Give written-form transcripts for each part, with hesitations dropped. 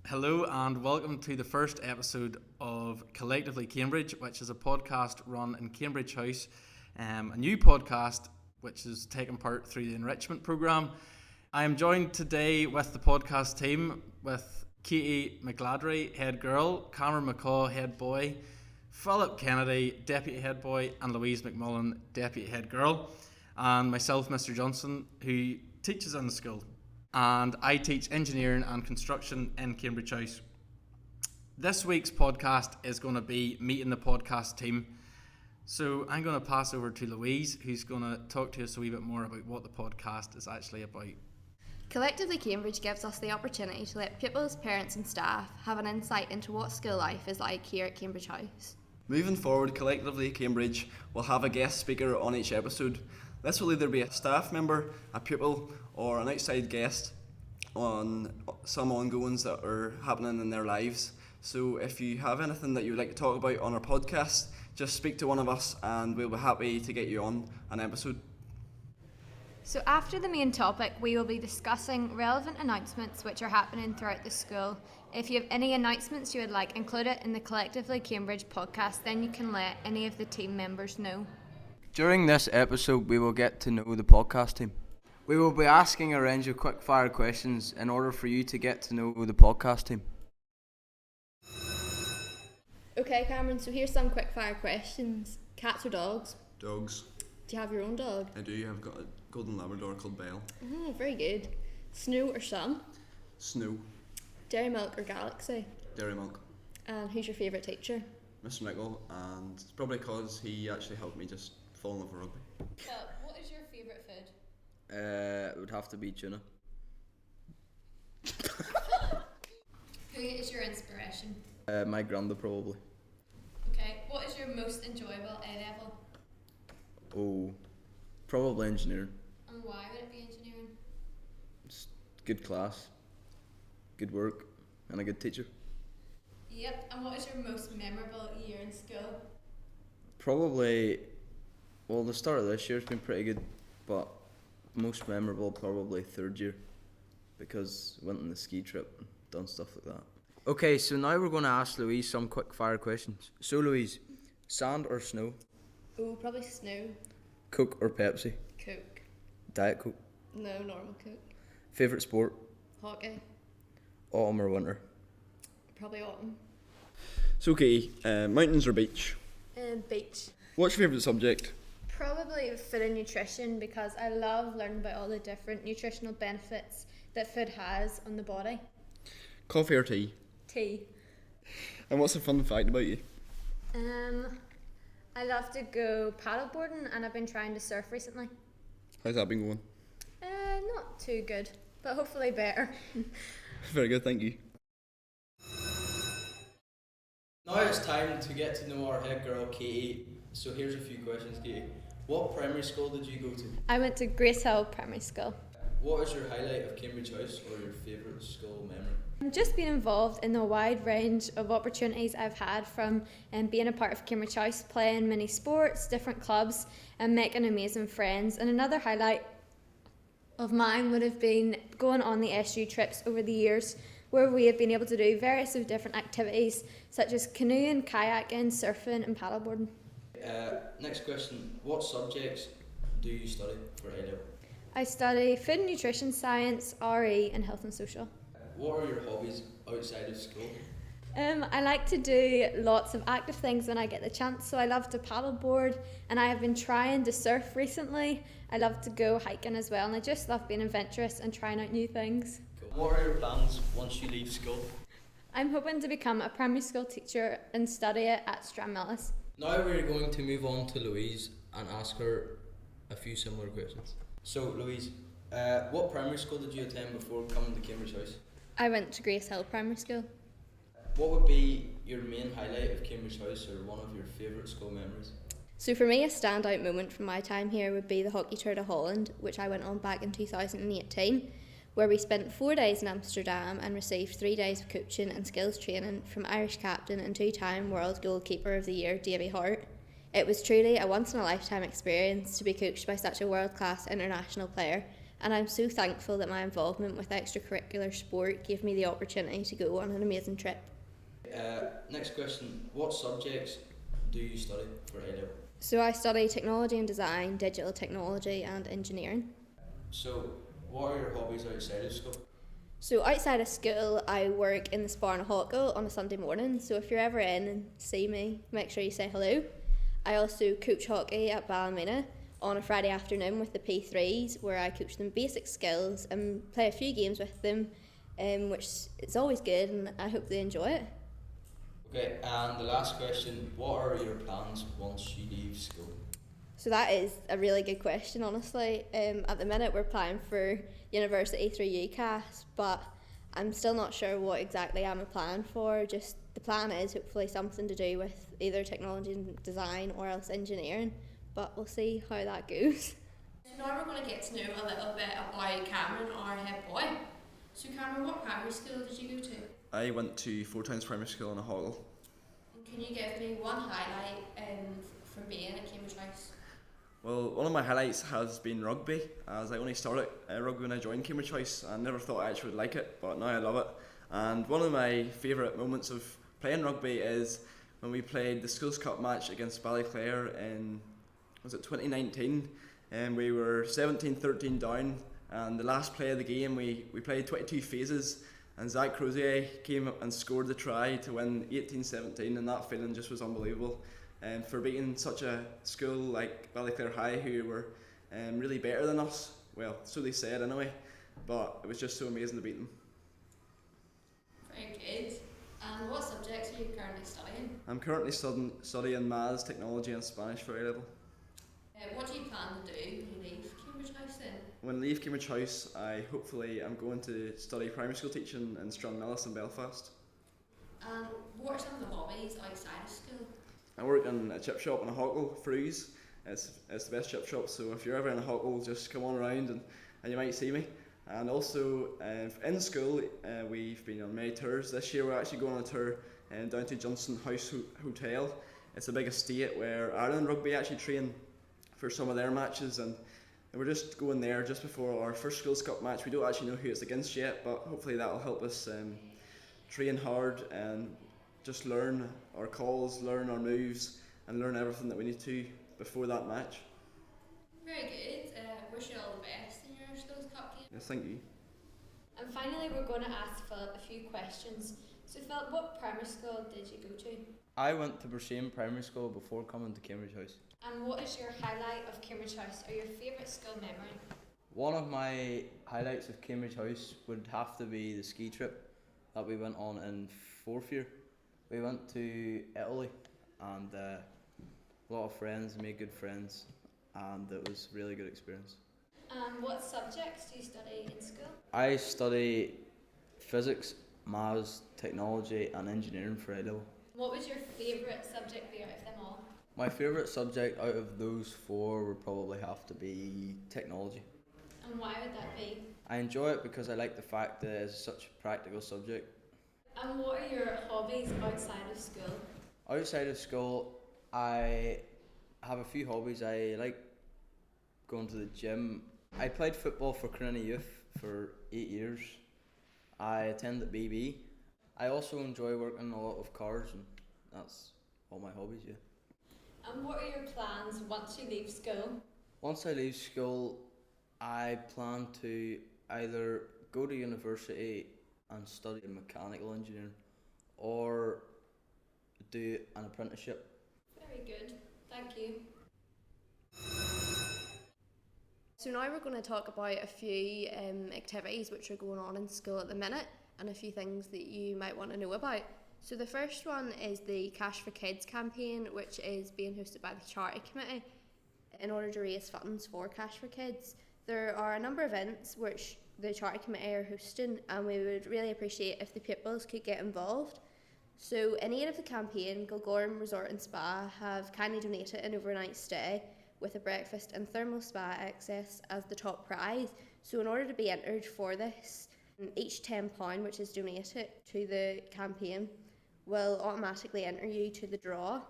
Hello and welcome to the first episode of Collectively Cambridge, which is a podcast run in Cambridge House, a new podcast which is taking part through the enrichment programme. I am joined today with the podcast team with Katie McGladry, head girl, Cameron McCaw, head boy, Philip Kennedy, deputy head boy, and Louise McMullen, deputy head girl, and myself, Mr. Johnson, who teaches in the school. And I teach engineering and construction in Cambridge House. This week's podcast is going to be meeting the podcast team. So I'm going to pass over to Louise, who's going to talk to us a wee bit more about what the podcast is actually about. Collectively Cambridge gives us the opportunity to let pupils, parents and staff have an insight into what school life is like here at Cambridge House. Moving forward, Collectively Cambridge will have a guest speaker on each episode. This will either be a staff member, a pupil, or an outside guest on some ongoings that are happening in their lives. So if you have anything that you would like to talk about on our podcast, just speak to one of us and we'll be happy to get you on an episode. So after the main topic, we will be discussing relevant announcements which are happening throughout the school. If you have any announcements you would like included in the Collectively Cambridge podcast, then you can let any of the team members know. During this episode, we will get to know the podcast team. We will be asking a range of quick-fire questions in order for you to get to know the podcast team. Okay, Cameron, so here's some quick-fire questions. Cats or dogs? Dogs. Do you have your own dog? I do. I've got a golden Labrador called Belle. Oh, very good. Snow or sun? Snow. Dairy Milk or Galaxy? Dairy Milk. And who's your favourite teacher? Mr. Nicol, and it's probably because he actually helped me just fall in love with rugby. What is your favourite food? It would have to be tuna. Who is your inspiration? My granda probably. Okay, what is your most enjoyable A level? Oh, probably engineering. And why would it be engineering? It's good class, good work, and a good teacher. Yep, and what is your most memorable year in school? Probably, well, the start of this year has been pretty good, but most memorable probably third year, because I went on the ski trip and done stuff like that. Okay, so now we're going to ask Louise some quick fire questions. So Louise, sand or snow? Oh, probably snow. Coke or Pepsi? Coke. Diet Coke? No, normal Coke. Favourite sport? Hockey. Autumn or winter? Probably autumn. So, Katie, mountains or beach? Beach. What's your favourite subject? Probably food and nutrition, because I love learning about all the different nutritional benefits that food has on the body. Coffee or tea? Tea. And what's a fun fact about you? I love to go paddleboarding and I've been trying to surf recently. How's that been going? Not too good, but hopefully better. Very good, thank you. Now it's time to get to know our head girl, Katie. So here's a few questions, Katie. What primary school did you go to? I went to Grace Hill Primary School. What is your highlight of Cambridge House or your favourite school memory? I've just been involved in the wide range of opportunities I've had from being a part of Cambridge House, playing many sports, different clubs and making amazing friends. And another highlight of mine would have been going on the SU trips over the years, where we have been able to do various of different activities such as canoeing, kayaking, surfing and paddleboarding. Next question. What subjects do you study for A-level? I study food and nutrition science, RE and health and social. What are your hobbies outside of school? I like to do lots of active things when I get the chance, so I love to paddleboard and I have been trying to surf recently. I love to go hiking as well and I just love being adventurous and trying out new things. Cool. What are your plans once you leave school? I'm hoping to become a primary school teacher and study it at Stranmillis. Now we're going to move on to Louise and ask her a few similar questions. So Louise, what primary school did you attend before coming to Cambridge House? I went to Grace Hill Primary School. What would be your main highlight of Cambridge House or one of your favourite school memories? So for me, a standout moment from my time here would be the Hockey Tour to Holland, which I went on back in 2018, where we spent 4 days in Amsterdam and received 3 days of coaching and skills training from Irish captain and two-time World Goalkeeper of the Year, Davy Hart. It was truly a once-in-a-lifetime experience to be coached by such a world-class international player, and I'm so thankful that my involvement with extracurricular sport gave me the opportunity to go on an amazing trip. Next question, what subjects do you study for A-level? So I study technology and design, digital technology and engineering. So what are your hobbies outside of school? So outside of school, I work in the Spar and Hawkle on a Sunday morning, so if you're ever in and see me, make sure you say hello. I also coach hockey at Ballymena on a Friday afternoon with the P3s, where I coach them basic skills and play a few games with them, which is always good, and I hope they enjoy it. Okay, and the last question, what are your plans once you leave school? So that is a really good question, honestly. At the minute we're applying for university through UCAS, but I'm still not sure what exactly I'm applying for. Just the plan is hopefully something to do with either technology and design or else engineering, but we'll see how that goes. Now we're going to get to know a little bit about Cameron, our head boy. So Cameron, what primary school did you go to? I went to Four Towns Primary School in a Hoggle. And can you give me one highlight from being at Cambridge House? Well, one of my highlights has been rugby, as I only started rugby when I joined Cambridge House. I never thought I actually would like it, but now I love it. And one of my favourite moments of playing rugby is when we played the Schools Cup match against Ballyclare in, was it 2019? And we were 17-13 down, and the last play of the game we played 22 phases, and Zach Crozier came up and scored the try to win 18-17, and that feeling just was unbelievable. And for beating such a school like Ballyclare High, who were really better than us, well, so they said anyway, but it was just so amazing to beat them. Very good. And what subjects are you currently studying? I'm currently studying Maths, Technology and Spanish for A-level. What do you plan to do when you leave Cambridge House then? When I leave Cambridge House, I hopefully am going to study primary school teaching in Stranmillis in Belfast. And what are some of the hobbies outside of school? I work in a chip shop in a Hawkle, Fru's. It's the best chip shop, so if you're ever in a Hawkle, just come on around and you might see me. And also in school, we've been on many tours. This year we're actually going on a tour down to Johnson House Hotel. It's a big estate where Ireland Rugby actually train for some of their matches, and we're just going there just before our first Schools Cup match. We don't actually know who it's against yet, but hopefully that will help us train hard and just learn our calls, learn our moves, and learn everything that we need to before that match. Very good. Wish you all the best in your Schools Cup game. Yes, thank you. And finally we're going to ask Philip a few questions. So Philip, what primary school did you go to? I went to Bersham Primary School before coming to Cambridge House. And what is your highlight of Cambridge House or your favourite school memory? One of my highlights of Cambridge House would have to be the ski trip that we went on in 4th year. We went to Italy, and a lot of friends, made good friends, and it was a really good experience. And what subjects do you study in school? I study physics, maths, technology and engineering for A-level. What was your favourite subject there out of them all? My favourite subject out of those 4 would probably have to be technology. And why would that be? I enjoy it because I like the fact that it's such a practical subject. And what are your hobbies outside of school? Outside of school, I have a few hobbies. I like going to the gym. I played football for Corina Youth for 8 years. I attended BB. I also enjoy working a lot with cars, and that's all my hobbies, yeah. And what are your plans once you leave school? Once I leave school, I plan to either go to university and study mechanical engineering or do an apprenticeship. Very good, thank you. So now we're going to talk about a few activities which are going on in school at the minute and a few things that you might want to know about. So the first one is the Cash for Kids campaign, which is being hosted by the Charity Committee in order to raise funds for Cash for Kids. There are a number of events which the Charity Committee are hosting, and we would really appreciate if the pupils could get involved. So in aid of the campaign, Kilgorm Resort and Spa have kindly donated an overnight stay with a breakfast and thermal spa access as the top prize. So in order to be entered for this, each £10 which is donated to the campaign will automatically enter you to the draw.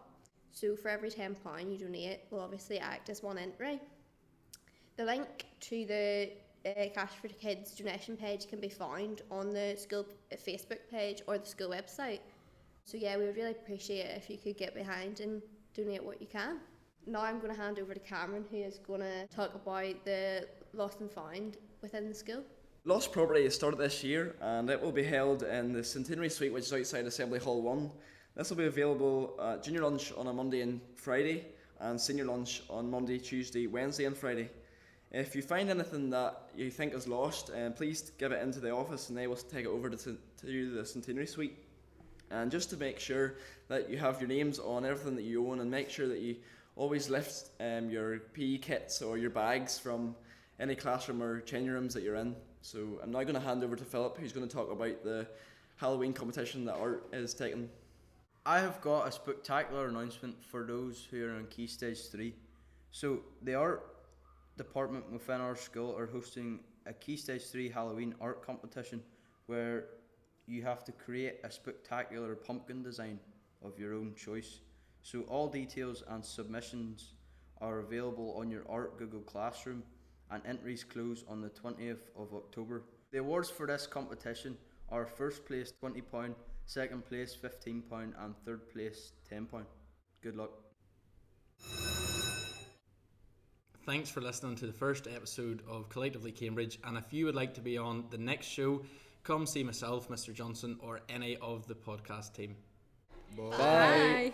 So for every £10 you donate will obviously act as one entry. The link to the Cash for Kids donation page can be found on the school Facebook page or the school website. So yeah, we would really appreciate it if you could get behind and donate what you can. Now I'm going to hand over to Cameron, who is going to talk about the Lost and Found within the school. Lost Property is started this year and it will be held in the Centenary Suite, which is outside Assembly Hall 1. This will be available at junior lunch on a Monday and Friday and senior lunch on Monday, Tuesday, Wednesday and Friday. If you find anything that you think is lost, please give it into the office and they will take it over to the Centenary Suite. And just to make sure that you have your names on everything that you own, and make sure that you always lift your PE kits or your bags from any classroom or changing rooms that you're in. So I'm now going to hand over to Philip, who's going to talk about the Halloween competition that Art is taking. I have got a spectacular announcement for those who are in Key Stage 3. So the art department within our school are hosting a Key Stage 3 Halloween art competition where you have to create a spectacular pumpkin design of your own choice. So all details and submissions are available on your Art Google Classroom, and entries close on the 20th of October. The awards for this competition are first place £20, second place £15 and third place £10. Good luck. Thanks for listening to the first episode of Collectively Cambridge, and if you would like to be on the next show, come see myself, Mr. Johnson, or any of the podcast team. Bye.